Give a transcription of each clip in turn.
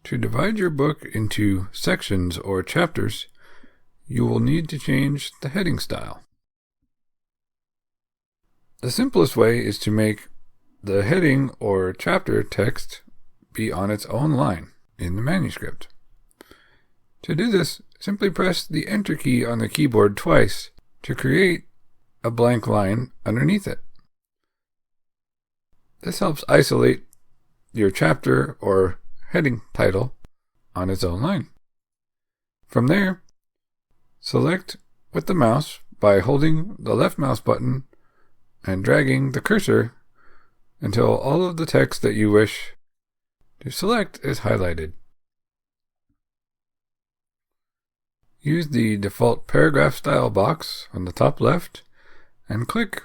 To divide your book into sections or chapters, you will need to change the heading style. The simplest way is to make the heading or chapter text be on its own line in the manuscript. To do this, simply press the Enter key on the keyboard twice to create a blank line underneath it. This helps isolate your chapter or heading title on its own line. From there, select with the mouse by holding the left mouse button and dragging the cursor until all of the text that you wish to select is highlighted. Use the default paragraph style box on the top left and click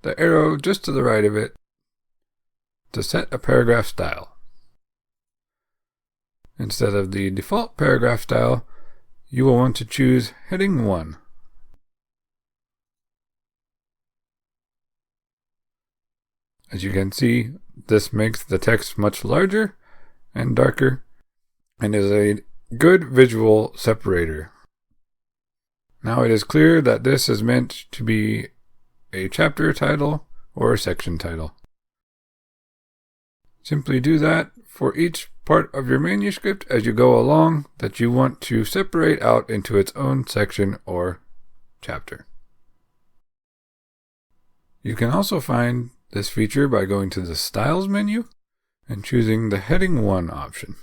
the arrow just to the right of it to set a paragraph style. Instead of the default paragraph style, you will want to choose Heading 1. As you can see, this makes the text much larger and darker and is a good visual separator. Now it is clear that this is meant to be a chapter title or a section title. Simply do that for each part of your manuscript as you go along that you want to separate out into its own section or chapter. You can also find this feature by going to the Styles menu and choosing the Heading 1 option.